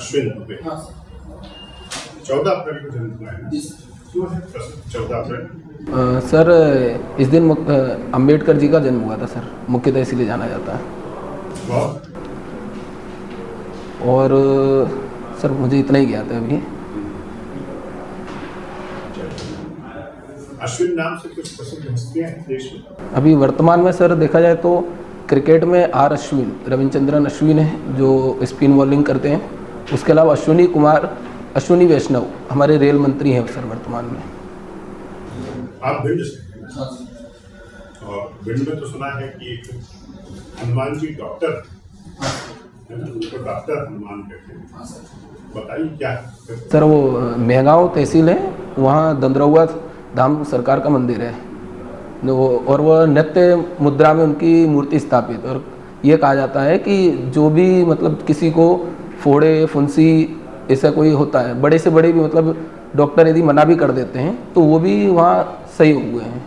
अश्विन दुबे। हाँ सर। 14 अप्रैल को जन्म हुआ है ना? जी सर। क्यों है 14 अप्रैल? सर इस दिन अंबेडकर जी का जन्म हुआ था सर, मुख्यतः इसीलिए जाना जाता है। और सर मुझे इतना ही ज्ञात है अभी। अश्विन नाम से कुछ प्रसिद्ध हस्तियां हैं देश में? अभी वर्तमान में सर देखा जाए तो क्रिकेट में आर अश्विन, रविचंद्रन अश्विन है जो स्पिन बॉलिंग करते हैं। उसके अलावा अश्विनी वैष्णव हमारे रेल मंत्री हैं सर वर्तमान में। आप भिंड से हैं ना? हाँ सर। और भिंड में तो सुना है कि एक हनुमान जी डॉक्टर है ना, उनको डॉक्टर हनुमान कहते हैं। हाँ सर। बताइए क्या है? सर वो मेहगांव तहसील है, वहाँ दंदरौआ धाम सरकार का मंदिर है और वह नित्य मुद्रा में उनकी मूर्ति स्थापित। और ये कहा जाता है कि जो भी मतलब किसी को फोड़े फुंसी ऐसा कोई होता है, बड़े से बड़े भी मतलब डॉक्टर यदि मना भी कर देते हैं तो वो भी वहाँ सही हुए हैं।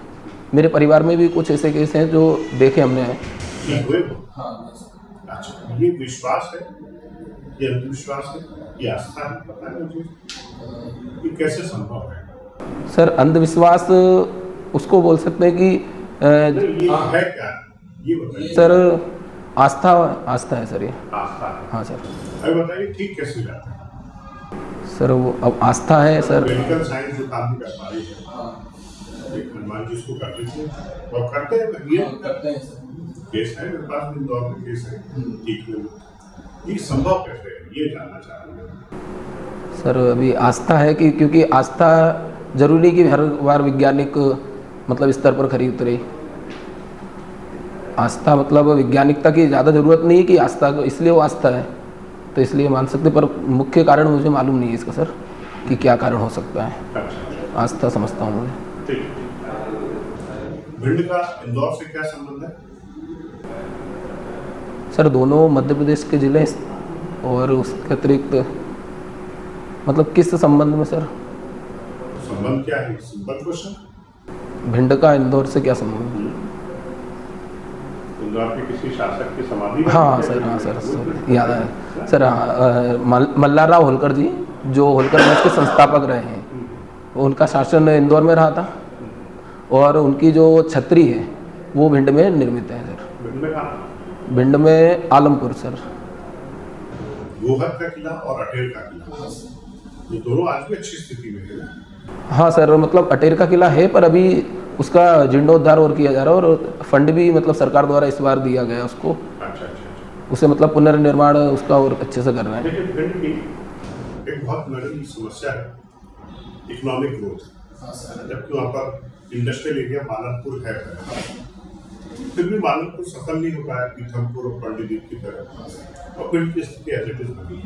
मेरे परिवार में भी कुछ ऐसे केस हैं जो देखे हमने हैं। ठीक हुए वो? हाँ सर। अच्छा, ये विश्वास है, ये अंधविश्वास है, ये आस्था है? पता है मुझे ये कैसे संभव है? सर अंधविश्वास उसको बोल सकते हैं कि ये है क्या, ये बताइए। सर आस्था है सर ये। आस्था है। हाँ सर। अरे बताइए ठीक कैसे जाता है? सर वो अब आस्था है सर। मेडिकल साइंस जो काम भी कर पा रही है, हाँ। एक हनुमान जी इसको कर लीजिए और करते हैं। ये हाँ, करते हैं सर। केस है मेरे पास, इंदौर में केस है ठीक में। ये संभव कैसे है, ये जानना चाह रहा हूँ। सर अभी आस्था है कि क्योंकि आस्था जरूरी कि हर बार वैज्ञानिक मतलब स्तर पर खरी उतरे। आस्था मतलब वैज्ञानिकता की ज़्यादा ज़रूरत नहीं है कि आस्था को, इसलिए वो आस्था है तो इसलिए मान सकते। पर मुख्य कारण मुझे मालूम नहीं है इसका सर कि क्या कारण हो सकता है। अच्छा, आस्था समझता हूँ मैं। ठीक। भिंड का इंदौर से क्या संबंध है? सर दोनों मध्य प्रदेश के जिले हैं और उसके अतिरिक्त मतलब किस संबंध में सर? संबंध क्या है? Simple question. भिंड का इंदौर से क्या संबंध? इंदौर के किसी शासक की समाधि है? हाँ सर याद है सर। हाँ मल्हारराव होलकर जी जो होलकर वंश के संस्थापक रहे हैं, उनका शासन इंदौर में रहा था और उनकी जो छतरी है वो भिंड में निर्मित है सर। भिंड में कहाँ? भिंड में आलमपुर सर। गोहर का किला और अटेर का किला, ये दोनों आज भी अच्छी स्थिति में है ना? हाँ सर, मतलब अटेर का किला है पर अभी उसका जीर्णोद्धार और किया जा रहा है और फंड भी मतलब सरकार द्वारा इस बार दिया गया उसको। अच्छा। उसे मतलब पुनर्निर्माण उसका और अच्छे से कर रहे हैं। लेकिन भिंड की एक बहुत बड़ी समस्या है इकोनॉमिक ग्रोथ। हाँ सर। जबकि वहाँ पर इंडस्ट्रियल एरिया मालनपुर है, फिर भी मालनपुर सफल नहीं हो पाया पीथमपुर और पंडित की तरह, और भिंड की स्थिति एज इट इज बनी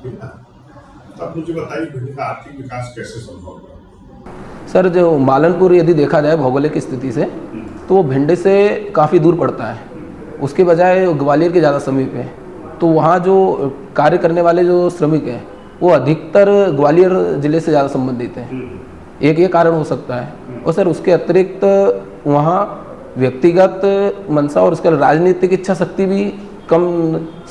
है ना। अब मुझे बताइए भिंड का आर्थिक विकास कैसे संभव है? सर जो मालनपुर यदि देखा जाए भौगोलिक स्थिति से तो वो भिंड से काफ़ी दूर पड़ता है, उसके बजाय ग्वालियर के ज़्यादा समीप है। तो वहाँ जो कार्य करने वाले जो श्रमिक हैं वो अधिकतर ग्वालियर ज़िले से ज़्यादा संबंधित हैं। एक ये कारण हो सकता है। और सर उसके अतिरिक्त वहाँ व्यक्तिगत मंशा और उसका राजनीतिक इच्छा शक्ति भी कम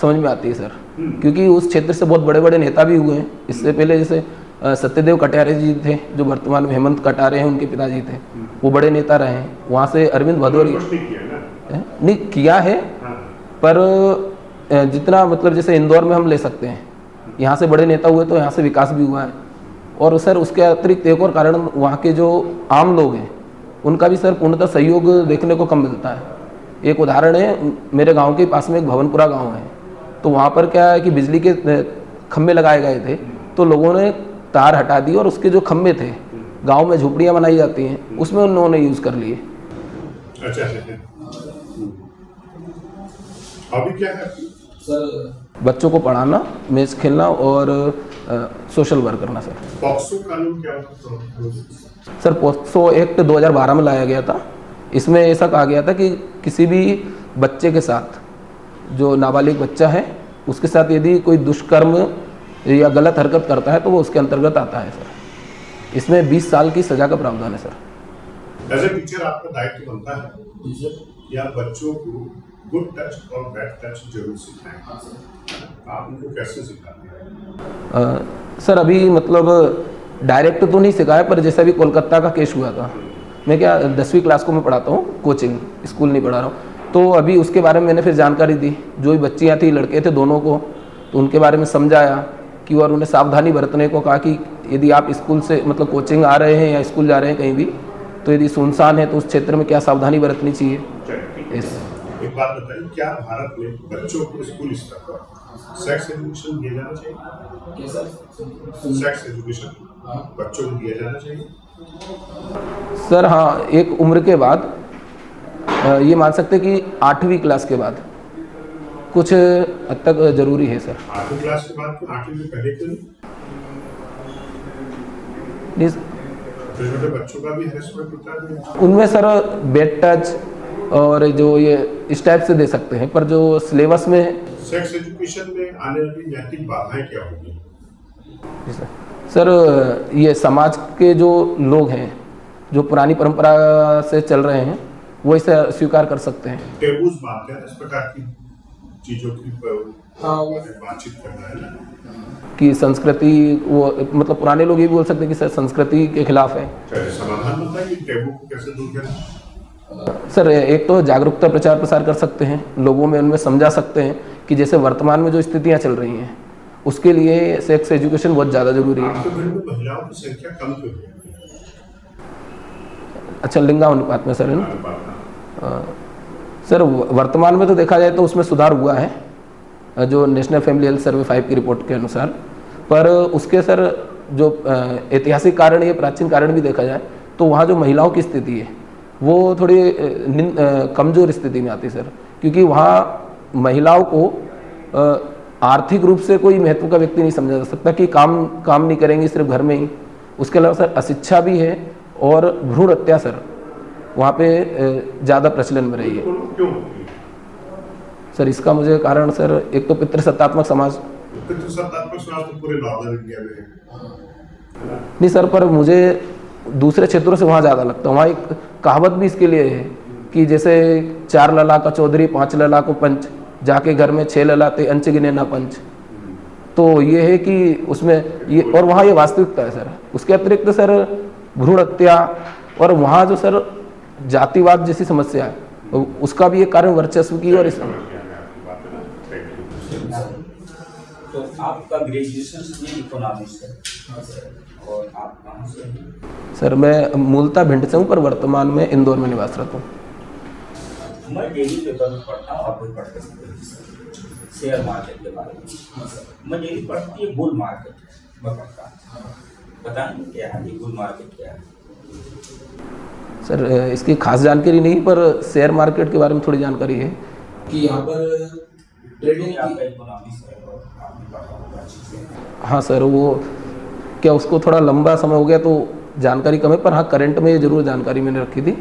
समझ में आती है सर, क्योंकि उस क्षेत्र से बहुत बड़े बड़े नेता भी हुए हैं इससे पहले। जैसे सत्यदेव कटारे जी थे जो वर्तमान में हेमंत कटारे हैं, उनके पिताजी थे, वो बड़े नेता रहे हैं। वहाँ से अरविंद भदौरिया नहीं किया है पर जितना मतलब जैसे इंदौर में हम ले सकते हैं, यहाँ से बड़े नेता हुए तो यहाँ से विकास भी हुआ है। और सर उसके अतिरिक्त एक और कारण वहाँ के जो आम लोग हैं उनका भी सर पूर्णतः सहयोग देखने को कम मिलता है। एक उदाहरण है, मेरे गांव के पास में एक भवनपुरा गांव है, तो वहाँ पर क्या है कि बिजली के खंभे लगाए गए थे तो लोगों ने तार हटा दी और उसके जो खंभे थे, गांव में झोपड़ियाँ बनाई जाती हैं, उसमें उन्होंने यूज़ कर लिए। अच्छा। अभी क्या है सर? बच्चों को पढ़ाना, मैच खेलना और सोशल वर्क करना सर। पॉक्सो कानून क्या होता है? सर पॉक्सो एक्ट 2012 में लाया गया था। इसमें ऐसा कहा गया था कि किसी भी बच्चे के साथ, जो नाबालिग बच्चा है उसके साथ यदि कोई दुष्कर्म या गलत हरकत करता है तो वो उसके अंतर्गत आता है सर। इसमें 20 साल की सज़ा का प्रावधान है सर। एज ए टीचर आपका दायित्व बनता है जी सर। या बच्चों को गुड टच और बैड टच जरूर सिखाएं। हाँ सर। आप उनको कैसे सिखाते हैं? सर अभी मतलब डायरेक्ट तो नहीं सिखाया, पर जैसे अभी कोलकाता का केस हुआ था, मैं क्या 10वीं क्लास को मैं पढ़ाता हूँ, कोचिंग स्कूल नहीं पढ़ा रहा हूँ, तो अभी उसके बारे में मैंने फिर जानकारी दी। जो भी बच्चियाँ थी, लड़के थे दोनों को, तो उनके बारे में समझाया कि, और उन्हें सावधानी बरतने को कहा कि यदि आप स्कूल से मतलब कोचिंग आ रहे हैं या स्कूल जा रहे हैं कहीं भी, तो यदि सुनसान है तो उस क्षेत्र में क्या सावधानी बरतनी चाहिए। इस एक बात बताइए, क्या भारत में बच्चों को स्कूल स्तर पर सेक्स एजुकेशन दिया जाना चाहिए? कैसा? सेक्स एजुकेशन हाँ। बच्चों को दिया जाना चाहिए? सर हाँ, एक उम्र के बाद ये मान सकते हैं कि 8वीं क्लास के बाद कुछ हद तक जरूरी है सर। 8वीं क्लास के बाद, 8वीं में पहले क्यों नहीं? नहीं, छोटे छोटे बच्चों का भी हरेसमेंट होता है। उनमें सर बेड टच और जो ये इस टाइप से दे सकते हैं, पर जो सिलेबस में सेक्स एजुकेशन में आने वाली नैतिक बाधाएं क्या होगी? सर ये समाज के जो लोग हैं, जो पुरानी परंपरा से चल रहे हैं, वो इसे स्वीकार कर सकते हैं। टेबूज बात है, इस प्रकार की चीजों की हाँ, वो बातचीत करना है ना। कि संस्कृति, वो मतलब पुराने लोग ये भी बोल सकते हैं कि सर संस्कृति के खिलाफ है। कैसे समाधान बताइए, टेबू को कैसे दूर करें? सर एक तो जागरूकता प्रचार प्रसार कर सकते हैं, लोगों में उनमें समझा सकते हैं कि जैसे वर्तमान में जो स्थितियां चल रही हैं, उसके लिए सेक्स एजुकेशन बहुत ज़्यादा जरूरी है। आपके घर में महिलाओं की संख्या कम क्यों है? अच्छा, लिंगानुपात में सर है ना? अनुपात। सर वर्तमान में तो देखा जाए तो उसमें सुधार हुआ है, जो नेशनल फैमिली हेल्थ सर्वे 5 की रिपोर्ट के अनुसार, पर उसके सर जो ऐतिहासिक कारण या प्राचीन कारण भी देखा जाए तो वहाँ जो महिलाओं की स्थिति है वो थोड़ी कमज़ोर स्थिति में आती है सर, क्योंकि वहाँ महिलाओं को आर्थिक रूप से कोई महत्व का व्यक्ति नहीं समझा जा सकता कि काम नहीं करेंगी सिर्फ घर में ही। उसके अलावा सर अशिक्षा भी है और भ्रूण हत्या सर वहाँ पे ज़्यादा प्रचलन में रही है। क्यों होती है? सर इसका मुझे कारण सर, एक तो पितृसत्तात्मक समाज। पितृसत्तात्मक समाज तो पूरे नॉर्दर्न इंडिया में है। नहीं सर, पर मुझे दूसरे क्षेत्रों से वहाँ ज़्यादा लगता है। वहाँ एक कहावत भी इसके लिए है कि जैसे 4 लला का चौधरी 5 लला को पंच, जाके घर में 6 ललाते अंच गिने ना पंच। तो ये है कि उसमें ये, और वहाँ ये वास्तविकता है सर। उसके अतिरिक्त सर भ्रूण हत्या और वहाँ जो सर जातिवाद जैसी समस्या है, उसका भी एक कारण वर्चस्व की। और इस तो आपका ग्रेजुएशन में इकोनॉमिक्स है। हाँ सर। और आप कहाँ से हैं? सर मैं मूलतः भिंड से हूँ, पर वर्तमान में इंदौर में निवासरत हूँ। मैं डेली पेपर में पढ़ता हूँ, आप भी पढ़ते हैं शेयर मार्केट के बारे में। हाँ सर। मैं डेली पढ़ती है बुल मार्केट मैं पढ़ता हूँ। बताएंगे क्या है ये बुल मार्केट क्या है? सर इसकी खास जानकारी नहीं, पर शेयर मार्केट के बारे में थोड़ी जानकारी है कि यहाँ पर ट्रेडिंग आपका की। इकोनॉमिक्स है और आपने पढ़ा होगा अच्छे से। हाँ सर, वो क्या उसको थोड़ा लंबा समय हो गया तो जानकारी कम है, पर हाँ करंट में जरूर जानकारी मैंने रखी थी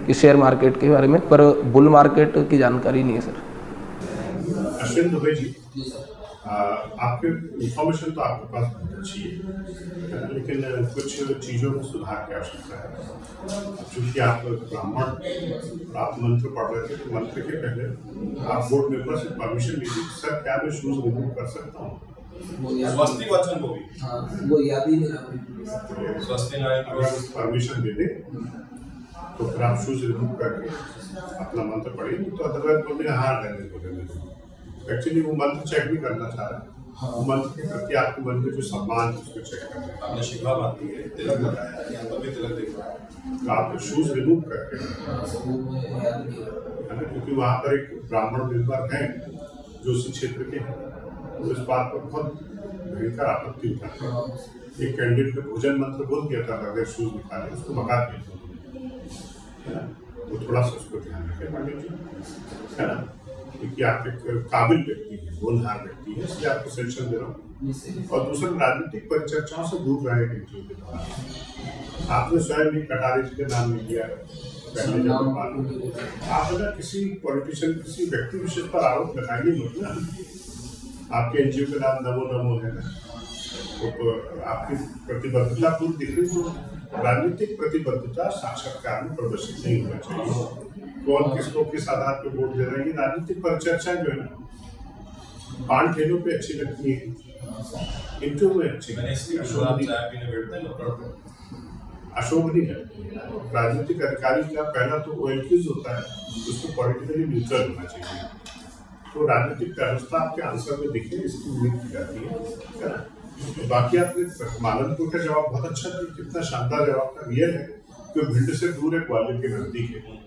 कि शेयर मार्केट के बारे में, पर बुल मार्केट की जानकारी नहीं है सर। अश्विन दुबे जी, जी सर। आपके इंफॉर्मेशन तो आपके पास बहुत अच्छी है, लेकिन कुछ चीज़ों में सुधार की आवश्यकता है। चूँकि आप ब्राह्मण, आप मंत्र पढ़ रहे थे, तो मंत्र के पहले आप बोर्ड मेंबर से परमिशन लीजिए, सर क्या मैं शूज रिमूव कर सकता हूँ? वो याद स्वस्ति वचन को भी हाँ, वो याद ही नहीं रहा। स्वस्ति नारायण अगर परमिशन दे दे तो फिर आप शूज रिमूव करके अपना मंत्र पढ़िए, तो अदरवाइज बोलते हैं हाँ रहने दो। एक्चुअली वो मंत्र चेक भी करना चाह रहा है, वो मंत्र के प्रति आपके मन में जो सम्मान है उसको चेक करना है। आपने शिखा बांधी है, तिलक लगाया है, यहाँ पर भी तिलक दिख रहा है। तो आप शूज रिमूव करके, हाँ सर, वो मैं याद नहीं रहा। है ना, क्योंकि वहाँ पर एक ब्राह्मण मेंबर है जो उसी क्षेत्र के हैं, तो इस बात पर बहुत भयंकर आपत्ति उठाते हैं। हाँ एक कैंडिडेट ने भोजन मंत्र बोल दिया था, अगर शूज निकाले उसको भगा दिया, है ना, वो थोड़ा सा उसको ध्यान रखें पंडित जी, है ना, क्योंकि आप एक काबिल व्यक्ति हैं, होनहार व्यक्ति हैं, इसलिए आपको सजेशन दे रहा हूँ। नहीं और दूसरा, राजनीतिक परिचर्चाओं से दूर रहे इंटरव्यू के दौरान। आपने स्वयं भी कटारे जी का नाम नहीं लिया पहले जब बात हुई। आप अगर किसी पॉलिटिशियन, किसी व्यक्ति विशेष पर आरोप लगाइए मत ना। आपके एनजीओ का नाम नमो नमो है ना, तो आपकी प्रतिबद्धता पूरी दिख रही, तो राजनीतिक प्रतिबद्धता साक्षात्कार में प्रदर्शित नहीं होना चाहिए। कौन किसको किस आधार पर वोट दे रहा है, ये राजनीतिक परिचर्चा जो है ना, पान ठेलों पे अच्छी लगती है, इंटरव्यू में अच्छी मैंने इसकी शुरुआत चाय पीने बैठते हैं लोग अशोभनीय लगती है। राजनीतिक अधिकारी का पहला तो ओएलक्यूज होता है, उसको पॉलिटिकली न्यूट्रल होना चाहिए। तो राजनीतिक व्यवस्था आपके आंसर में दिखे, इसकी उम्मीद की जाती है ना। तो बाकी आपने मालनपुर का जवाब बहुत अच्छा दिया, कितना शानदार जवाब था, रियल है कि भिंड से दूर है, ग्वालियर के नजदीक है।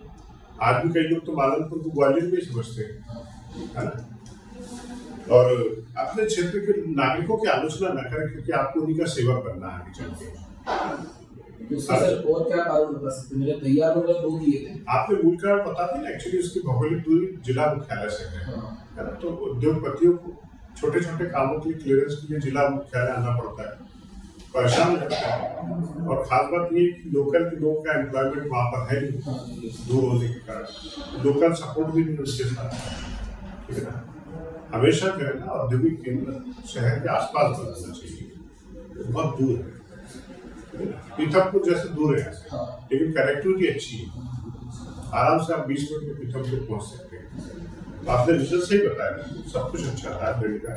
आज भी कई लोग तो मालनपुर को ग्वालियर में ही समझते हैं, है ना। और अपने क्षेत्र के नागरिकों की आलोचना न करें, क्योंकि आपको उन्हीं का सेवा करना है आगे चल के। तो इसका सर और क्या कारण बता सकते हैं? मेरे तैयार होने 2 दिए थे। आपने मूल कारण बता दी ना, एक्चुअली उसकी भौगोलिक दूरी जिला मुख्यालय से है ना। तो उद्योगपतियों को छोटे छोटे कामों के लिए क्लियरेंस के लिए जिला मुख्यालय आना पड़ता है, परेशान लगता है। और खास बात ये कि लोकल के लोगों का एम्प्लॉयमेंट वहाँ पर है नहीं, दूर होने के कारण लोकल सपोर्ट भी नहीं उसके साथ, ठीक है ना। हमेशा जो है ना औद्योगिक केंद्र शहर के आसपास बनाना चाहिए, बहुत दूर है। पीथमपुर जैसे दूर है यहाँ से, लेकिन कनेक्टिविटी अच्छी है, आराम से आप 20 मिनट में पीथमपुर पहुँच सकते हैं। आपने रिजल्ट सही बताया, सब कुछ अच्छा था भिंड का।